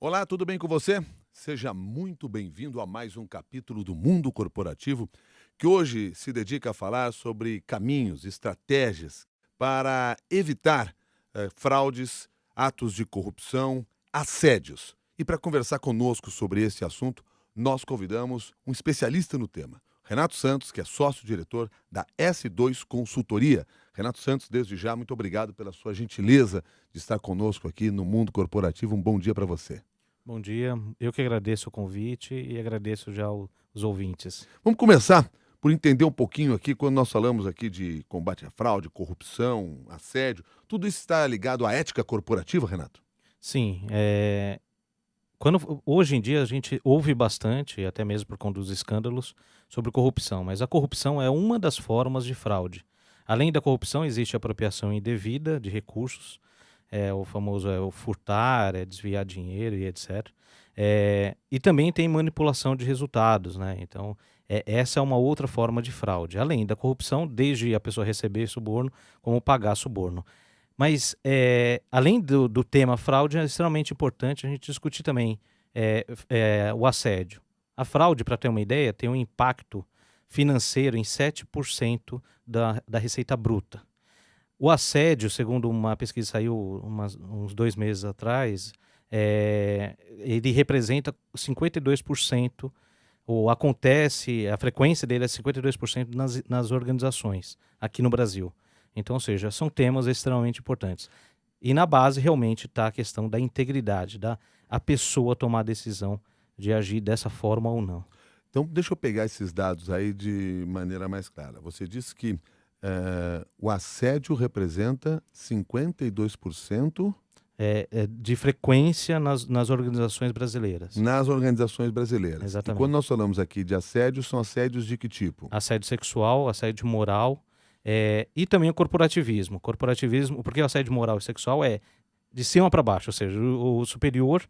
Olá, tudo bem com você? Seja muito bem-vindo a mais um capítulo do Mundo Corporativo, que hoje se dedica a falar sobre caminhos, estratégias para evitar fraudes, atos de corrupção, assédios. E para conversar conosco sobre esse assunto, nós convidamos um especialista no tema, Renato Santos, que é sócio-diretor da S2 Consultoria. Renato Santos, desde já, muito obrigado pela sua gentileza de estar conosco aqui no Mundo Corporativo. Um bom dia para você. Bom dia, eu que agradeço o convite e agradeço já os ouvintes. Vamos começar por entender um pouquinho aqui, quando nós falamos aqui de combate à fraude, corrupção, assédio, tudo isso está ligado à ética corporativa, Renato? Sim, hoje em dia a gente ouve bastante, até mesmo por conta dos escândalos, sobre corrupção, mas a corrupção é uma das formas de fraude. Além da corrupção, existe a apropriação indevida de recursos, o famoso o furtar, desviar dinheiro e etc. E também tem manipulação de resultados, né? Então, essa é uma outra forma de fraude. Além da corrupção, desde a pessoa receber suborno, como pagar suborno. Mas, além do tema fraude, é extremamente importante a gente discutir também o assédio. A fraude, para ter uma ideia, tem um impacto financeiro em 7% da receita bruta. O assédio, segundo uma pesquisa que saiu uns 2 meses atrás, ele representa 52%, ou acontece, a frequência dele é 52% nas organizações aqui no Brasil. Então, ou seja, são temas extremamente importantes. E na base realmente está a questão da integridade, a pessoa tomar a decisão de agir dessa forma ou não. Então, deixa eu pegar esses dados aí de maneira mais clara. Você disse que o assédio representa 52% De frequência nas organizações brasileiras. nas organizações brasileiras. E quando Exatamente. nós falamos aqui de assédio, são assédios de que tipo? Assédio sexual, assédio moral, e também o corporativismo. Corporativismo, porque o assédio moral e sexual é de cima para baixo, ou seja, o superior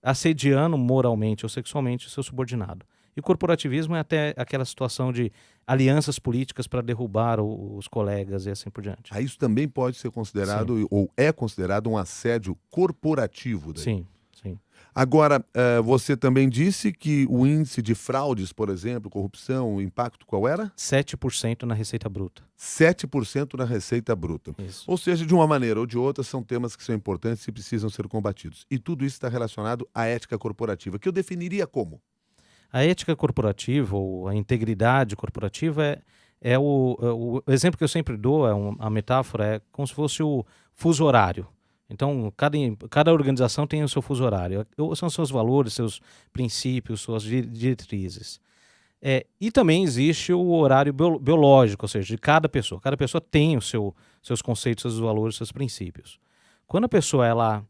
assediando moralmente ou sexualmente o seu subordinado. E o corporativismo é até aquela situação de alianças políticas para derrubar os colegas e assim por diante. Aí isso também pode ser Sim, considerado, ou é considerado, um assédio corporativo daí. sim, sim. Agora, você também disse que o índice de fraudes, por exemplo, corrupção, o impacto qual era? 7% na receita bruta. 7% na receita bruta. Isso. Ou seja, de uma maneira ou de outra, são temas que são importantes e precisam ser combatidos. E tudo isso está relacionado à ética corporativa, que eu definiria como? A ética corporativa ou a integridade corporativa o exemplo que eu sempre dou, a metáfora é como se fosse o fuso horário. Então, cada organização tem o seu fuso horário. São seus valores, seus princípios, suas diretrizes. E também existe o horário biológico, ou seja, de cada pessoa. Cada pessoa tem seus conceitos, seus valores, seus princípios. Quando a pessoa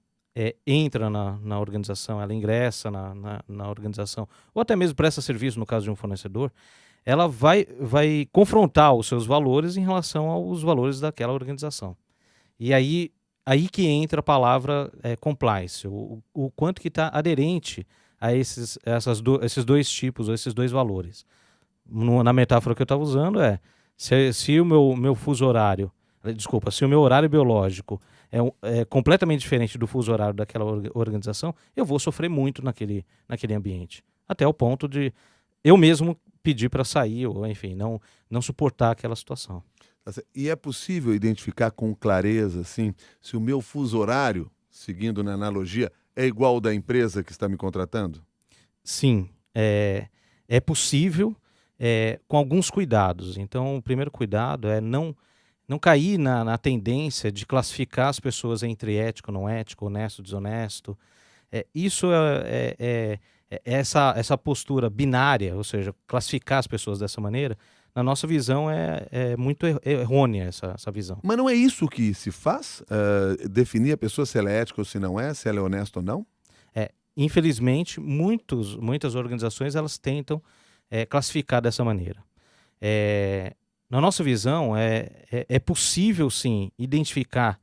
entra na organização, ela ingressa na organização, ou até mesmo presta serviço, no caso de um fornecedor, ela vai confrontar os seus valores em relação aos valores daquela organização. E aí que entra a palavra compliance, o quanto que está aderente a esses dois tipos, ou esses dois valores. Na metáfora que eu estava usando se o meu fuso horário, desculpa, se o meu horário biológico é completamente diferente do fuso horário daquela organização, eu vou sofrer muito naquele ambiente. Até o ponto de eu mesmo pedir para sair, ou enfim, não suportar aquela situação. Tá certo. E é possível identificar com clareza, assim, se o meu fuso horário, seguindo na analogia, é igual ao da empresa que está me contratando? Sim, é possível, com alguns cuidados. Então, o primeiro cuidado é não cair na tendência de classificar as pessoas entre ético, não ético, honesto, desonesto. Isso essa postura binária, ou seja, classificar as pessoas dessa maneira, na nossa visão é muito errônea essa visão. Mas não é isso que se faz? Definir a pessoa se ela é ética ou se não é, se ela é honesta ou não? Infelizmente, muitas organizações elas tentam classificar dessa maneira. Na nossa visão, é possível sim identificar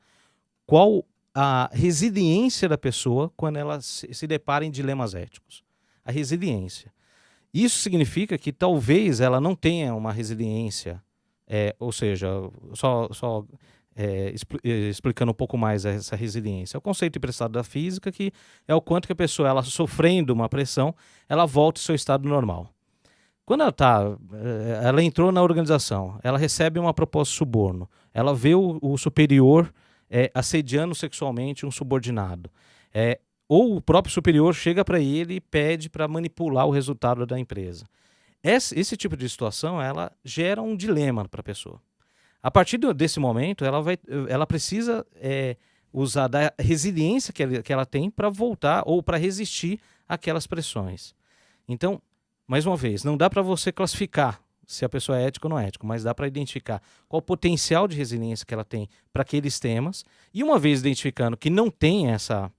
qual a resiliência da pessoa quando ela se depara em dilemas éticos. A resiliência. Isso significa que talvez ela não tenha uma resiliência, ou seja, só explicando um pouco mais essa resiliência. É o conceito emprestado da física, que é o quanto que a pessoa, ela sofrendo uma pressão, ela volta ao seu estado normal. Quando ela entrou na organização, ela recebe uma proposta de suborno, ela vê o superior assediando sexualmente um subordinado, ou o próprio superior chega para ele e pede para manipular o resultado da empresa. Esse tipo de situação, ela gera um dilema para a pessoa. A partir desse momento, ela precisa usar da resiliência que ela tem para voltar ou para resistir àquelas pressões. Então, mais uma vez, não dá para você classificar se a pessoa é ética ou não é ética, mas dá para identificar qual o potencial de resiliência que ela tem para aqueles temas. E uma vez identificando que não tem essa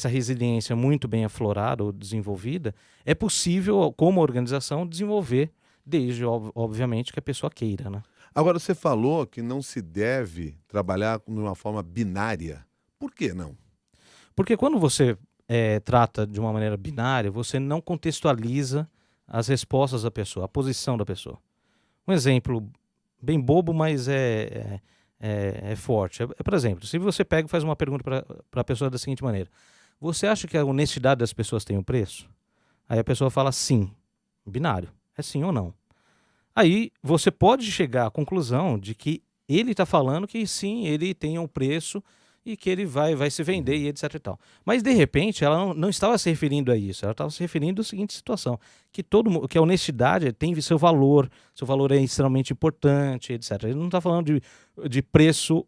resiliência muito bem aflorada ou desenvolvida, é possível, como organização, desenvolver, desde, obviamente, que a pessoa queira, né? Agora, você falou que não se deve trabalhar de uma forma binária. Por que não? Porque quando você trata de uma maneira binária, você não contextualiza as respostas da pessoa, a posição da pessoa. Um exemplo bem bobo, mas é forte. Por exemplo, se você pega e faz uma pergunta para a pessoa da seguinte maneira: você acha que a honestidade das pessoas tem um preço? Aí a pessoa fala sim. Binário. É sim ou não. Aí você pode chegar à conclusão de que ele está falando que sim, ele tem um preço e que ele vai se vender e etc e tal. Mas de repente ela não estava se referindo a isso, ela estava se referindo à seguinte situação, que a honestidade tem seu valor é extremamente importante, etc. Ele não está falando de preço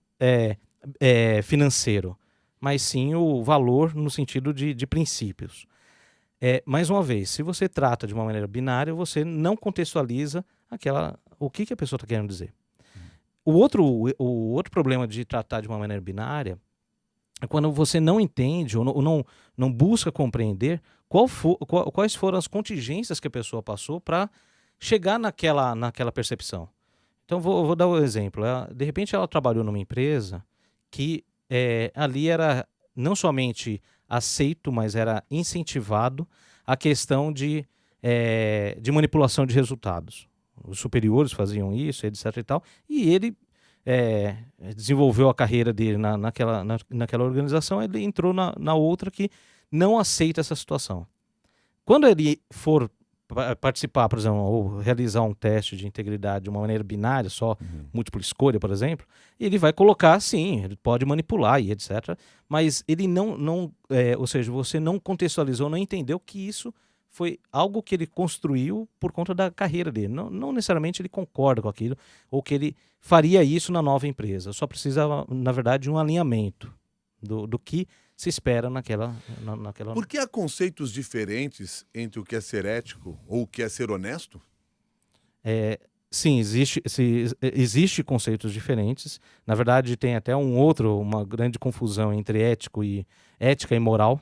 financeiro, mas sim o valor no sentido de princípios. Mais uma vez, se você trata de uma maneira binária, você não contextualiza o que a pessoa está querendo dizer. O outro problema de tratar de uma maneira binária é quando você não entende ou não busca compreender quais foram as contingências que a pessoa passou para chegar naquela percepção. Então, vou dar um exemplo. De repente, ela trabalhou numa empresa que ali era não somente aceito, mas era incentivado a questão de manipulação de resultados. Os superiores faziam isso, etc. e tal, e ele desenvolveu a carreira dele naquela organização, ele entrou na outra que não aceita essa situação. Quando ele for participar, por exemplo, ou realizar um teste de integridade de uma maneira binária, só múltipla escolha, por exemplo, ele vai colocar, sim, ele pode manipular e etc., mas ele ou seja, você não contextualizou, não entendeu que isso foi algo que ele construiu por conta da carreira dele. Não necessariamente ele concorda com aquilo, ou que ele faria isso na nova empresa. Só precisa, na verdade, de um alinhamento do que se espera naquela... Por que há conceitos diferentes entre o que é ser ético ou o que é ser honesto? Sim, existe conceitos diferentes. Na verdade, tem até uma grande confusão entre ética e moral.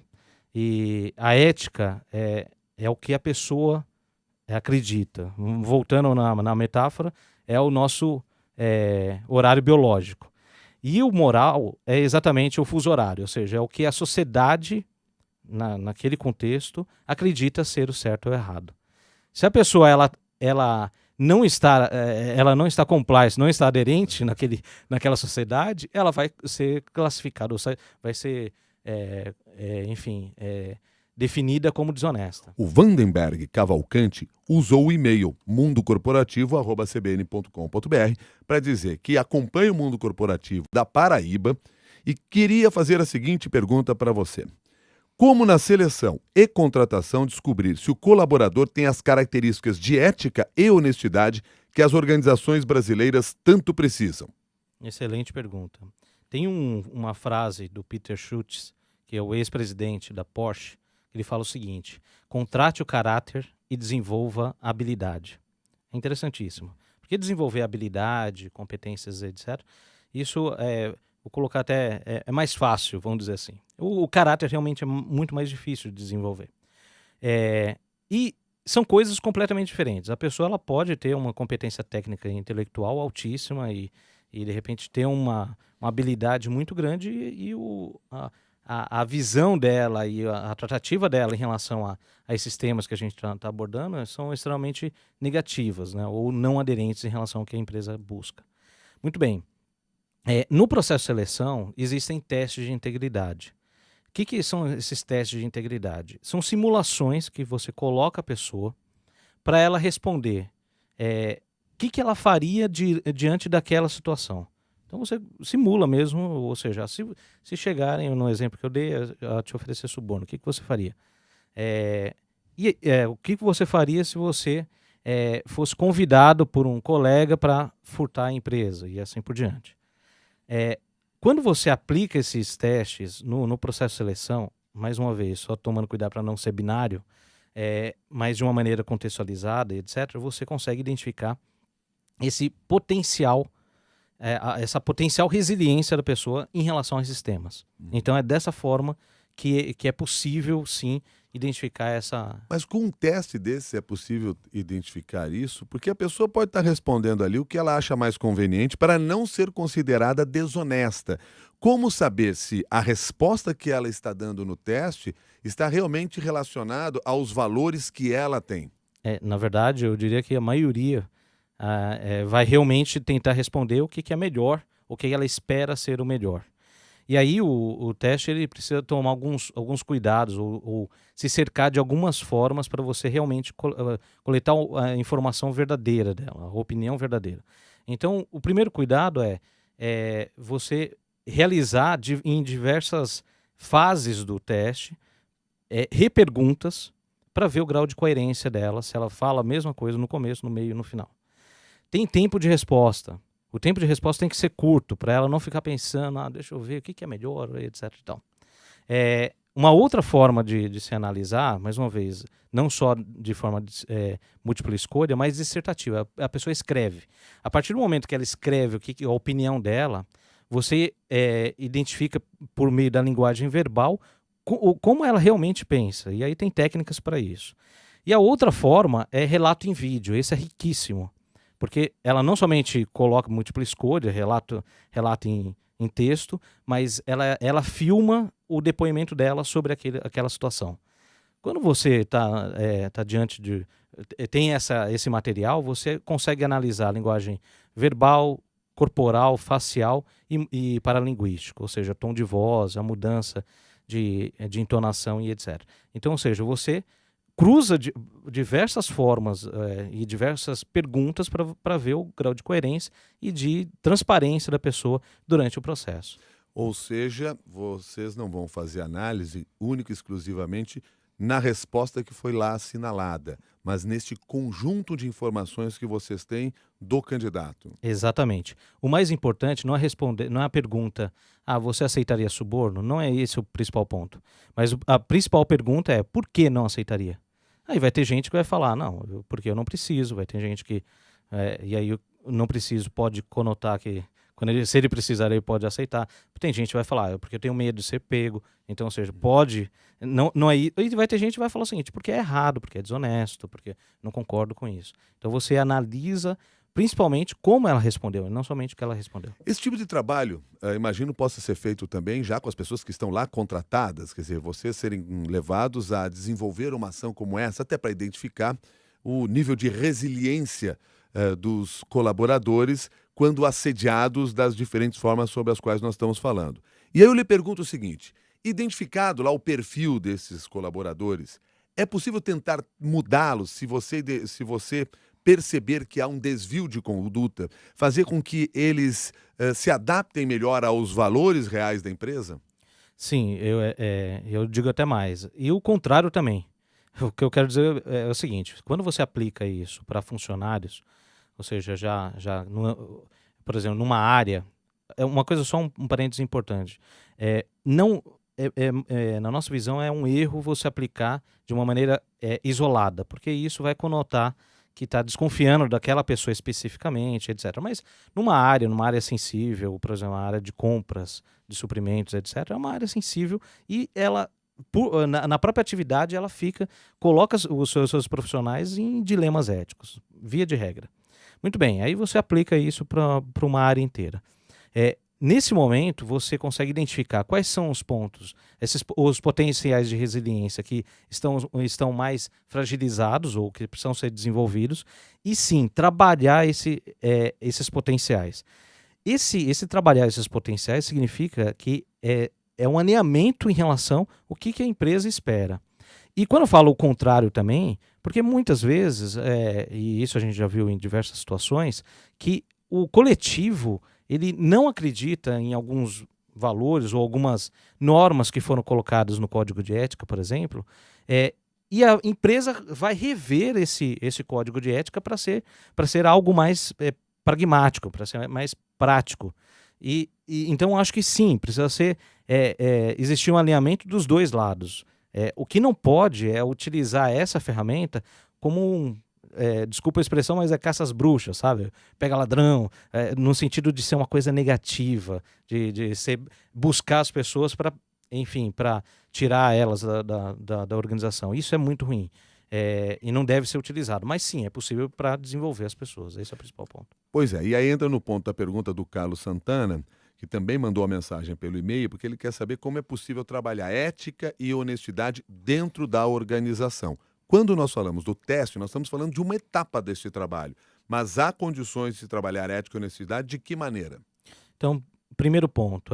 E a ética é o que a pessoa acredita. Voltando na metáfora, é o nosso horário biológico. E o moral é exatamente o fuso horário, ou seja, é o que a sociedade, naquele contexto, acredita ser o certo ou errado. Se a pessoa ela não está compliance, não está aderente naquela sociedade, ela vai ser classificada, vai ser, definida como desonesta. O Vandenberg Cavalcante usou o e-mail mundocorporativo@cbn.com.br para dizer que acompanha o mundo corporativo da Paraíba e queria fazer a seguinte pergunta para você: como na seleção e contratação descobrir se o colaborador tem as características de ética e honestidade que as organizações brasileiras tanto precisam? Excelente pergunta. Tem uma frase do Peter Schultz, que é o ex-presidente da Porsche. Ele fala o seguinte: contrate o caráter e desenvolva a habilidade. É interessantíssimo. Porque desenvolver habilidade, competências, etc., isso vou colocar até, é mais fácil, vamos dizer assim. O caráter realmente é muito mais difícil de desenvolver. E são coisas completamente diferentes. A pessoa ela pode ter uma competência técnica e intelectual altíssima e de repente ter uma habilidade muito grande e a visão dela e a tratativa dela em relação a esses temas que a gente está abordando são extremamente negativas, né, ou não aderentes em relação ao que a empresa busca. Muito bem. No processo de seleção, existem testes de integridade. O que são esses testes de integridade? São simulações que você coloca a pessoa para ela responder o que ela faria diante daquela situação. Então você simula mesmo, ou seja, se chegarem, no exemplo que eu dei, a te oferecer suborno, o que você faria? O que você faria se você fosse convidado por um colega para furtar a empresa e assim por diante? Quando você aplica esses testes no processo de seleção, mais uma vez, só tomando cuidado para não ser binário, mas de uma maneira contextualizada, etc., você consegue identificar esse potencial, essa potencial resiliência da pessoa em relação a esses temas. Então é dessa forma que é possível, sim, identificar essa... Mas com um teste desse é possível identificar isso? Porque a pessoa pode estar respondendo ali o que ela acha mais conveniente para não ser considerada desonesta. Como saber se a resposta que ela está dando no teste está realmente relacionado aos valores que ela tem? Na verdade, eu diria que a maioria vai realmente tentar responder o que é melhor, o que ela espera ser o melhor. E aí o teste ele precisa tomar alguns cuidados ou se cercar de algumas formas para você realmente coletar a informação verdadeira dela, a opinião verdadeira. Então, o primeiro cuidado é você realizar em diversas fases do teste reperguntas para ver o grau de coerência dela, se ela fala a mesma coisa no começo, no meio e no final. Tem tempo de resposta. O tempo de resposta tem que ser curto, para ela não ficar pensando, deixa eu ver o que é melhor, etc. E tal. Uma outra forma de se analisar, mais uma vez, não só de forma múltipla escolha, mas dissertativa. A pessoa escreve. A partir do momento que ela escreve a opinião dela, você identifica por meio da linguagem verbal como ela realmente pensa. E aí tem técnicas para isso. E a outra forma é relato em vídeo. Esse é riquíssimo. Porque ela não somente coloca múltipla escolha, relato em texto, mas ela filma o depoimento dela sobre aquela situação. Quando você está diante tem esse material, você consegue analisar a linguagem verbal, corporal, facial e paralinguístico, ou seja, tom de voz, a mudança de entonação e etc. Então, ou seja, você cruza diversas formas e diversas perguntas para ver o grau de coerência e de transparência da pessoa durante o processo. Ou seja, vocês não vão fazer análise única e exclusivamente na resposta que foi lá assinalada, mas neste conjunto de informações que vocês têm do candidato. Exatamente. O mais importante não é responder, não é a pergunta, você aceitaria suborno? Não é esse o principal ponto. Mas a principal pergunta é, por que não aceitaria? Aí vai ter gente que vai falar, não, porque eu não preciso. Vai ter gente que... e aí eu não preciso pode conotar que... se ele precisar, ele pode aceitar. Tem gente que vai falar, porque eu tenho medo de ser pego. Então, ou seja, pode... Não é, e vai ter gente que vai falar o seguinte, porque é errado, porque é desonesto, porque não concordo com isso. Então você analisa principalmente como ela respondeu, não somente o que ela respondeu. Esse tipo de trabalho, imagino, possa ser feito também já com as pessoas que estão lá contratadas, quer dizer, vocês serem levados a desenvolver uma ação como essa, até para identificar o nível de resiliência dos colaboradores quando assediados das diferentes formas sobre as quais nós estamos falando. E aí eu lhe pergunto o seguinte, identificado lá o perfil desses colaboradores, é possível tentar mudá-los se você perceber que há um desvio de conduta, fazer com que eles se adaptem melhor aos valores reais da empresa? Sim, eu digo até mais. E o contrário também. O que eu quero dizer é o seguinte, quando você aplica isso para funcionários, ou seja, por exemplo, numa área, uma coisa só um parênteses importante, na nossa visão é um erro você aplicar de uma maneira isolada, porque isso vai conotar que está desconfiando daquela pessoa especificamente, etc. Mas numa área sensível, por exemplo, a área de compras, de suprimentos, etc., é uma área sensível e ela, na própria atividade, ela coloca os seus profissionais em dilemas éticos, via de regra. Muito bem, aí você aplica isso para uma área inteira. Nesse momento, você consegue identificar quais são os pontos, os potenciais de resiliência que estão mais fragilizados ou que precisam ser desenvolvidos, e sim, trabalhar esses potenciais. Esse trabalhar esses potenciais significa que é um alinhamento em relação ao que a empresa espera. E quando eu falo o contrário também, porque muitas vezes, e isso a gente já viu em diversas situações, que o coletivo ele não acredita em alguns valores ou algumas normas que foram colocadas no código de ética, por exemplo, e a empresa vai rever esse código de ética para ser algo mais pragmático, para ser mais prático. Então, acho que sim, precisa existir um alinhamento dos dois lados. O que não pode é utilizar essa ferramenta como desculpa a expressão, mas é caça às bruxas, sabe? Pega ladrão, no sentido de ser uma coisa negativa, de buscar as pessoas para, enfim, para tirar elas da organização. Isso é muito ruim e não deve ser utilizado. Mas sim, é possível para desenvolver as pessoas. Esse é o principal ponto. Pois é, e aí entra no ponto da pergunta do Carlos Santana, que também mandou a mensagem pelo e-mail, porque ele quer saber como é possível trabalhar ética e honestidade dentro da organização. Quando nós falamos do teste, nós estamos falando de uma etapa desse trabalho, mas há condições de se trabalhar ética e honestidade de que maneira? Então, primeiro ponto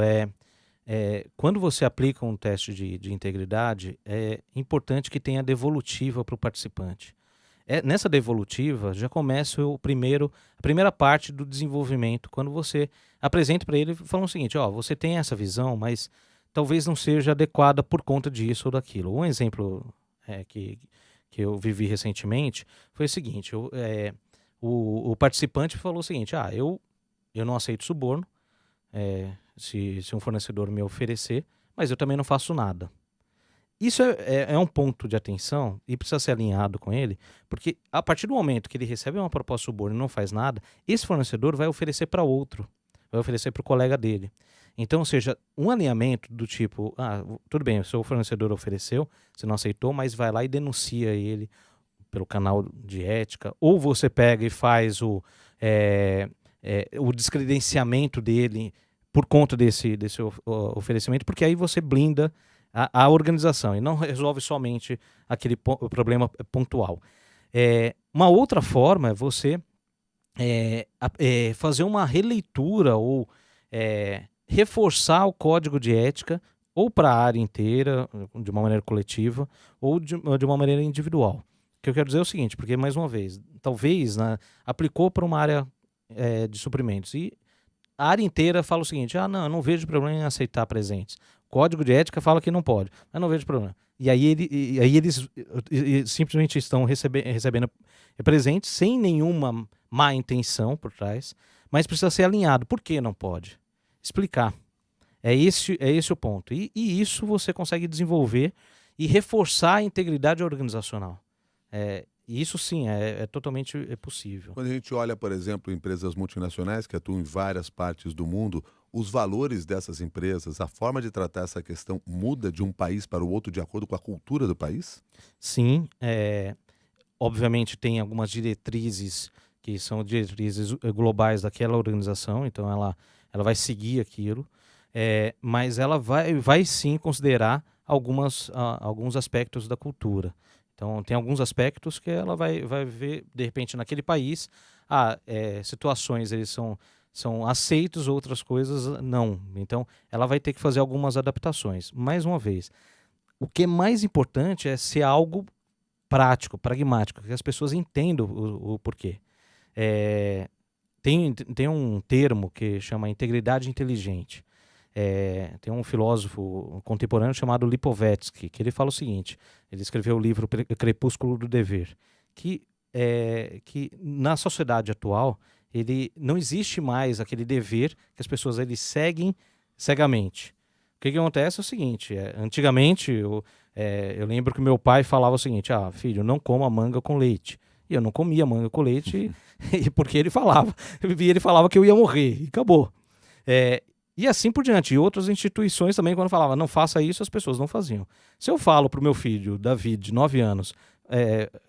quando você aplica um teste de integridade, é importante que tenha devolutiva para o participante. Nessa devolutiva já começa a primeira parte do desenvolvimento, quando você apresenta para ele falando o seguinte, você tem essa visão, mas talvez não seja adequada por conta disso ou daquilo. Um exemplo que eu vivi recentemente foi o seguinte, o participante falou o seguinte, eu não aceito suborno, se um fornecedor me oferecer, mas eu também não faço nada. Isso é um ponto de atenção e precisa ser alinhado com ele, porque a partir do momento que ele recebe uma proposta de suborno e não faz nada, esse fornecedor vai oferecer para outro, vai oferecer para o colega dele. Então, ou seja, um alinhamento do tipo, tudo bem, o seu fornecedor ofereceu, você não aceitou, mas vai lá e denuncia ele pelo canal de ética, ou você pega e faz o descredenciamento dele por conta desse oferecimento, porque aí você blinda a organização e não resolve somente aquele problema pontual. Uma outra forma é você fazer uma releitura ou reforçar o código de ética ou para a área inteira, de uma maneira coletiva, ou de uma maneira individual. O que eu quero dizer é o seguinte, porque, mais uma vez, talvez aplicou para uma área de suprimentos e a área inteira fala o seguinte, não, eu não vejo problema em aceitar presentes. O código de ética fala que não pode, mas não vejo problema. E aí eles simplesmente estão recebendo presentes sem nenhuma má intenção por trás, mas precisa ser alinhado. Por que não pode? Explicar. É esse o ponto. E isso você consegue desenvolver e reforçar a integridade organizacional. Isso sim, é totalmente possível. Quando a gente olha, por exemplo, empresas multinacionais que atuam em várias partes do mundo, os valores dessas empresas, a forma de tratar essa questão muda de um país para o outro de acordo com a cultura do país? Sim, obviamente tem algumas diretrizes que são diretrizes globais daquela organização, então ela vai seguir aquilo, mas ela vai sim considerar alguns aspectos da cultura. Então, tem alguns aspectos que ela vai ver, de repente, naquele país, situações eles são aceitos, outras coisas não. Então, ela vai ter que fazer algumas adaptações. Mais uma vez, o que é mais importante é ser algo prático, pragmático, que as pessoas entendam o porquê. Tem um termo que chama integridade inteligente. Tem um filósofo contemporâneo chamado Lipovetsky, que ele fala o seguinte, ele escreveu o livro Crepúsculo do Dever, que na sociedade atual não existe mais aquele dever que as pessoas eles seguem cegamente. O que acontece é o seguinte, antigamente eu lembro que meu pai falava o seguinte, filho, não coma manga com leite. E eu não comia manga com leite porque ele falava que eu ia morrer, e acabou. E assim por diante. E outras instituições também, quando falavam não faça isso, as pessoas não faziam. Se eu falo pro meu filho, David, de 9 anos,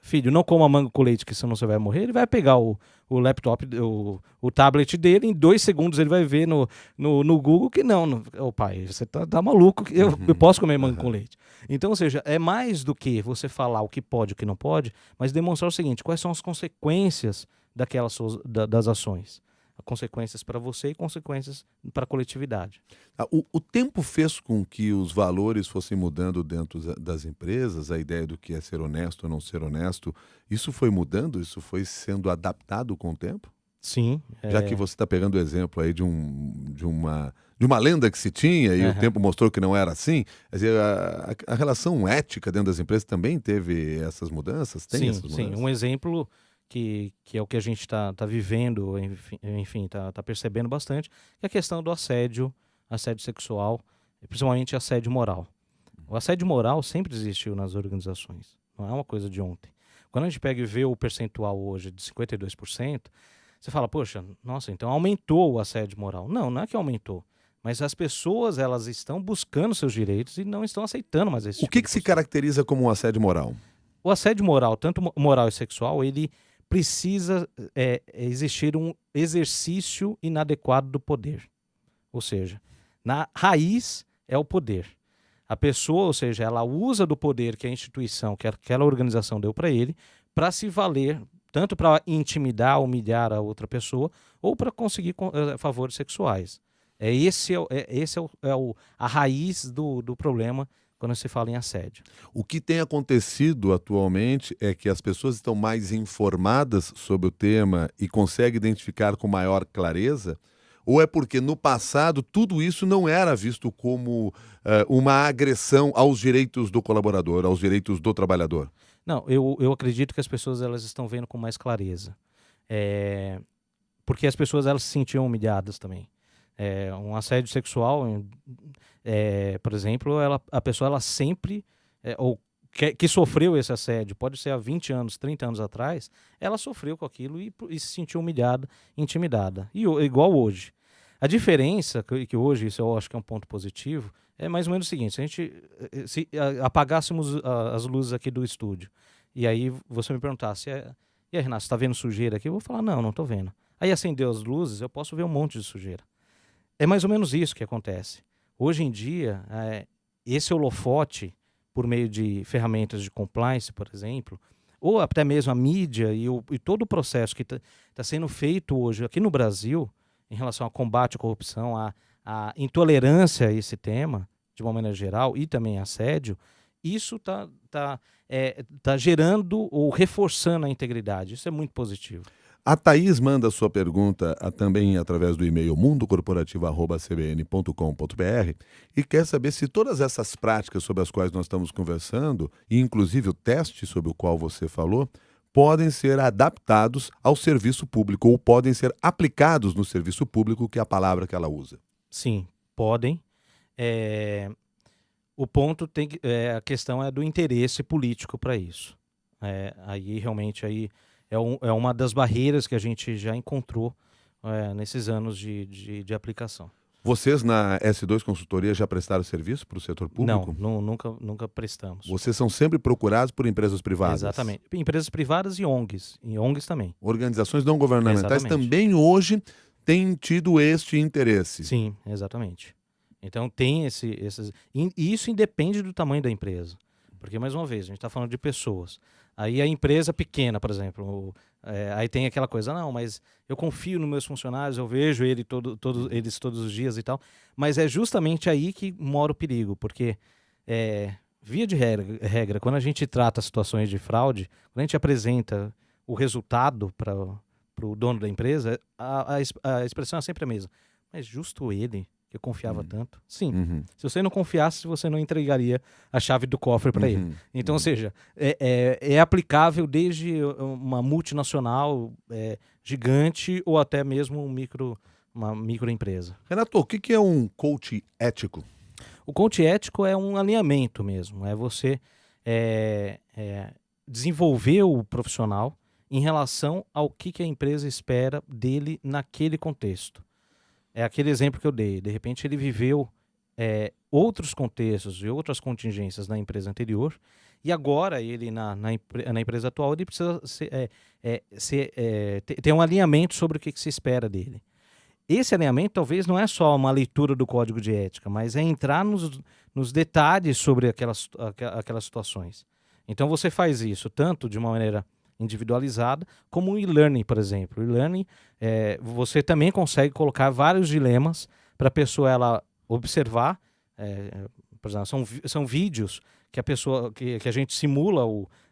filho, não coma manga com leite, que senão você vai morrer, ele vai pegar o laptop, o tablet dele, em 2 segundos ele vai ver no Google que não. Pai, você tá maluco, eu posso comer manga com leite. Então, ou seja, é mais do que você falar o que pode e o que não pode, mas demonstrar o seguinte, quais são as consequências das ações. consequências para você e consequências para a coletividade. O tempo fez com que os valores fossem mudando dentro das empresas, a ideia do que é ser honesto ou não ser honesto, isso foi mudando? Isso foi sendo adaptado com o tempo? Sim. Já que você está pegando o exemplo aí de uma lenda que se tinha e o Aham. tempo mostrou que não era assim, quer dizer, a relação ética dentro das empresas também teve essas mudanças? Tem Sim, essas sim. mudanças? Um exemplo que é o que a gente está vivendo, enfim, tá percebendo bastante, que é a questão do assédio sexual, e principalmente assédio moral. O assédio moral sempre existiu nas organizações, não é uma coisa de ontem. Quando a gente pega e vê o percentual hoje de 52%, você fala, poxa, nossa, então aumentou o assédio moral. Não, não é que aumentou, mas as pessoas elas estão buscando seus direitos e não estão aceitando mais esse O tipo que de que se postura. caracteriza como um assédio moral? O assédio moral, tanto moral e sexual, ele precisa existir um exercício inadequado do poder. Ou seja, na raiz é o poder. A pessoa, ou seja, ela usa do poder que a instituição, que aquela organização deu para ele, para se valer, tanto para intimidar, humilhar a outra pessoa, ou para conseguir favores sexuais. A raiz do problema quando se fala em assédio. O que tem acontecido atualmente é que as pessoas estão mais informadas sobre o tema e conseguem identificar com maior clareza? Ou é porque no passado tudo isso não era visto como uma agressão aos direitos do colaborador, aos direitos do trabalhador? Não, eu acredito que as pessoas elas estão vendo com mais clareza. É, porque as pessoas elas se sentiam humilhadas também. Um assédio sexual, por exemplo, a pessoa ela sempre, ou que sofreu esse assédio, pode ser há 20 anos, 30 anos atrás, ela sofreu com aquilo e se sentiu humilhada, intimidada. Igual hoje. A diferença, que hoje, isso eu acho que é um ponto positivo, é mais ou menos o seguinte, se a gente apagássemos as luzes aqui do estúdio, e aí você me perguntasse, e aí, Renato, você está vendo sujeira aqui? Eu vou falar, não estou vendo. Aí acendeu as luzes, eu posso ver um monte de sujeira. É mais ou menos isso que acontece. Hoje em dia, esse holofote, por meio de ferramentas de compliance, por exemplo, ou até mesmo a mídia e todo o processo que está sendo feito hoje aqui no Brasil, em relação ao combate à corrupção, à intolerância a esse tema, de uma maneira geral, e também assédio, isso tá gerando ou reforçando a integridade. Isso é muito positivo. A Thaís manda sua pergunta também através do e-mail mundocorporativo@cbn.com.br e quer saber se todas essas práticas sobre as quais nós estamos conversando, e inclusive o teste sobre o qual você falou, podem ser adaptados ao serviço público ou podem ser aplicados no serviço público, que é a palavra que ela usa. Sim, podem. O ponto a questão é do interesse político para isso. Aí realmente é uma das barreiras que a gente já encontrou nesses anos de aplicação. Vocês na S2 Consultoria já prestaram serviço para o setor público? Não, nunca prestamos. Vocês são sempre procurados por empresas privadas? Exatamente. Empresas privadas e ONGs também. Organizações não governamentais Exatamente. também hoje têm tido este interesse? Sim, exatamente. Então tem esses... E isso independe do tamanho da empresa. Porque, mais uma vez, a gente está falando de pessoas. Aí a empresa pequena, por exemplo, aí tem aquela coisa, não, mas eu confio nos meus funcionários, eu vejo eles todos os dias e tal. Mas é justamente aí que mora o perigo, porque, via de regra, quando a gente trata situações de fraude, quando a gente apresenta o resultado para o dono da empresa, a expressão é sempre a mesma. Mas justo ele... que eu confiava tanto. Sim, se você não confiasse, você não entregaria a chave do cofre para ele. Então, ou seja, é aplicável desde uma multinacional gigante ou até mesmo uma microempresa. Renato, o que é um coach ético? O coach ético é um alinhamento mesmo, é você desenvolver o profissional em relação ao que a empresa espera dele naquele contexto. É aquele exemplo que eu dei. De repente ele viveu outros contextos e outras contingências na empresa anterior e agora ele na empresa atual ele precisa ter um alinhamento sobre o que se espera dele. Esse alinhamento talvez não é só uma leitura do código de ética, mas é entrar nos detalhes sobre aquelas situações. Então você faz isso tanto de uma maneira individualizada, como o e-learning, por exemplo. O e-learning, você também consegue colocar vários dilemas para a pessoa ela observar. Por exemplo, são vídeos que a gente simula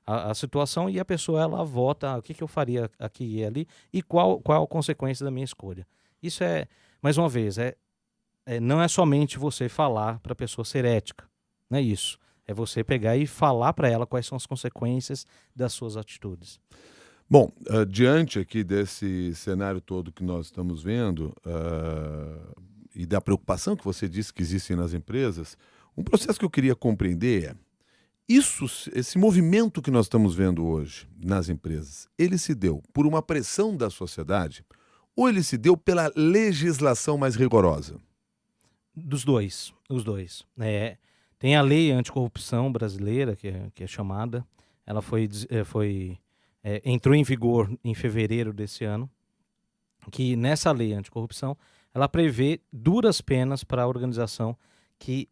a situação e a pessoa ela vota o que eu faria aqui e ali e qual a consequência da minha escolha. Isso mais uma vez, não é somente você falar para a pessoa ser ética, não é isso. É você pegar e falar para ela quais são as consequências das suas atitudes. Bom, diante aqui desse cenário todo que nós estamos vendo e da preocupação que você disse que existe nas empresas, um processo que eu queria compreender esse movimento que nós estamos vendo hoje nas empresas, ele se deu por uma pressão da sociedade ou ele se deu pela legislação mais rigorosa? Dos dois, os dois. Tem a lei anticorrupção brasileira, que é chamada, ela entrou em vigor em fevereiro desse ano, que nessa lei anticorrupção, ela prevê duras penas para a organização que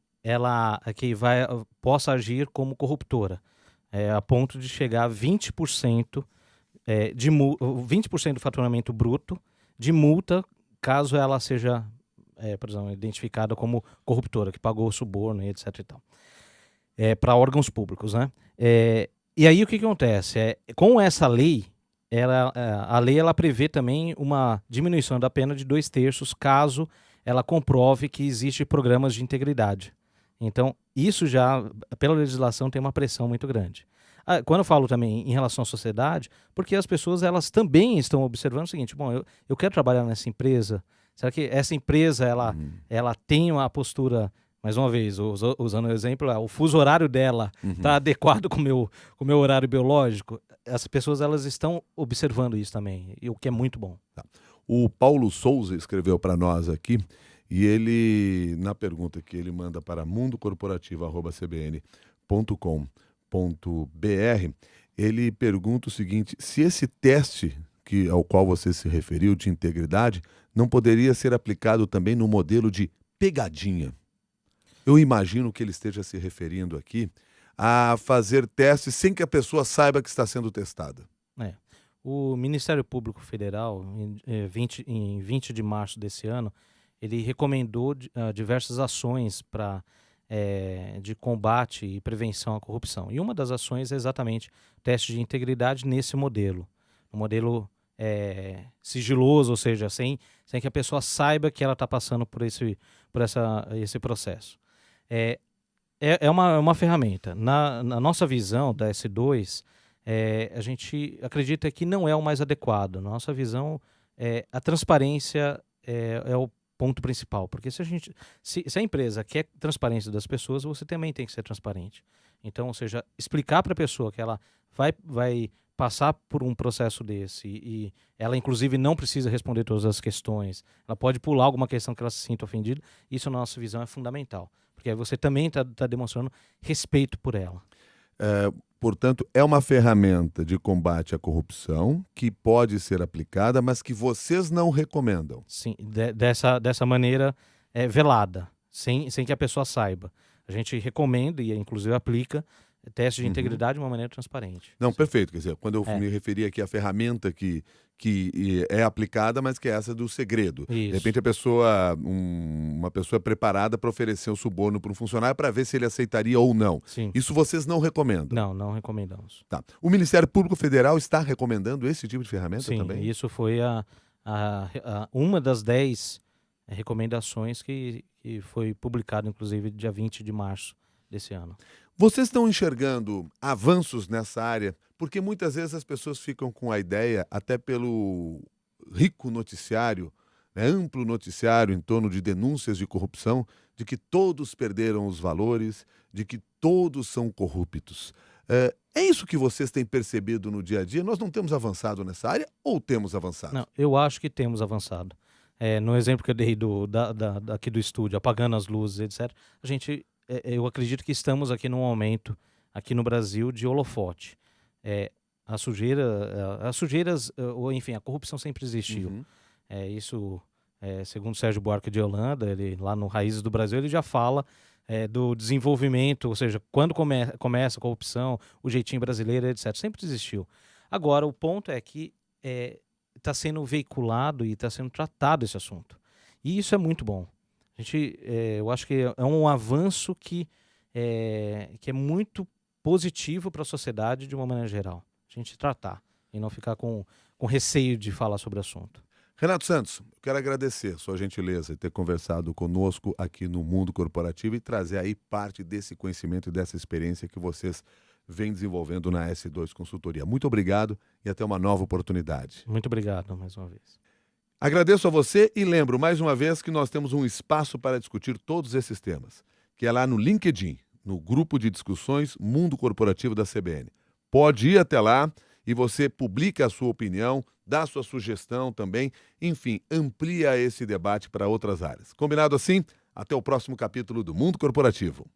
possa agir como corruptora, a ponto de chegar a 20%, 20% do faturamento bruto de multa, caso ela seja, por exemplo, identificada como corruptora, que pagou suborno e etc. e tal, para órgãos públicos, né? E aí o que acontece? Com essa lei, a lei ela prevê também uma diminuição da pena de 2/3 caso ela comprove que existe programas de integridade. Então, isso já, pela legislação, tem uma pressão muito grande. Quando eu falo também em relação à sociedade, porque as pessoas elas também estão observando o seguinte, bom, eu quero trabalhar nessa empresa, será que essa empresa ela tem uma postura, mais uma vez, usando o exemplo, o fuso horário dela está adequado com o meu horário biológico? As pessoas elas estão observando isso também, o que é muito bom. Tá. O Paulo Souza escreveu para nós aqui, e ele, na pergunta que ele manda para mundocorporativo@cbn.com.br, ele pergunta o seguinte: se esse teste ao qual você se referiu, de integridade, não poderia ser aplicado também no modelo de pegadinha. Eu imagino que ele esteja se referindo aqui a fazer testes sem que a pessoa saiba que está sendo testada. O Ministério Público Federal, em 20 de março desse ano, ele recomendou diversas ações de combate e prevenção à corrupção. E uma das ações é exatamente o teste de integridade nesse modelo. Um modelo sigiloso, ou seja, sem que a pessoa saiba que ela está passando por esse processo. É uma ferramenta. Na nossa visão da S2, a gente acredita que não é o mais adequado. Na nossa visão, a transparência é o ponto principal, porque se a empresa quer transparência das pessoas, você também tem que ser transparente. Então, ou seja, explicar para a pessoa que ela vai passar por um processo desse e ela, inclusive, não precisa responder todas as questões, ela pode pular alguma questão que ela se sinta ofendida, isso na nossa visão é fundamental, porque aí você também está demonstrando respeito por ela. Portanto, é uma ferramenta de combate à corrupção que pode ser aplicada, mas que vocês não recomendam. Sim, dessa maneira velada, sem que a pessoa saiba. A gente recomenda e, inclusive, aplica teste de integridade de uma maneira transparente. Não, sim. Perfeito. Quer dizer, quando eu me referi aqui à ferramenta que é aplicada, mas que é essa do segredo. Isso. De repente, uma pessoa é preparada para oferecer um suborno para um funcionário para ver se ele aceitaria ou não. Sim. Isso vocês não recomendam? Não recomendamos. Tá. O Ministério Público Federal está recomendando esse tipo de ferramenta também? Sim, isso foi uma das 10 recomendações que foi publicado, inclusive, dia 20 de março desse ano. Vocês estão enxergando avanços nessa área? Porque muitas vezes as pessoas ficam com a ideia, até pelo rico noticiário, amplo noticiário em torno de denúncias de corrupção, de que todos perderam os valores, de que todos são corruptos. É isso que vocês têm percebido no dia a dia? Nós não temos avançado nessa área ou temos avançado? Não, eu acho que temos avançado. No exemplo que eu dei aqui do estúdio, apagando as luzes, etc., eu acredito que estamos aqui num momento, aqui no Brasil, de holofote. As sujeiras, ou enfim, a corrupção sempre existiu. Isso, segundo Sérgio Buarque de Holanda, ele, lá no Raízes do Brasil, ele já fala do desenvolvimento, ou seja, quando começa a corrupção, o jeitinho brasileiro, etc. Sempre existiu. Agora, o ponto é que está sendo veiculado e está sendo tratado esse assunto. E isso é muito bom. Eu acho que é um avanço que é muito positivo para a sociedade de uma maneira geral. A gente tratar e não ficar com receio de falar sobre o assunto. Renato Santos, eu quero agradecer sua gentileza em ter conversado conosco aqui no Mundo Corporativo e trazer aí parte desse conhecimento e dessa experiência que vocês vêm desenvolvendo na S2 Consultoria. Muito obrigado e até uma nova oportunidade. Muito obrigado mais uma vez. Agradeço a você e lembro mais uma vez que nós temos um espaço para discutir todos esses temas, que é lá no LinkedIn, no grupo de discussões Mundo Corporativo da CBN. Pode ir até lá e você publica a sua opinião, dá a sua sugestão também, enfim, amplia esse debate para outras áreas. Combinado assim? Até o próximo capítulo do Mundo Corporativo.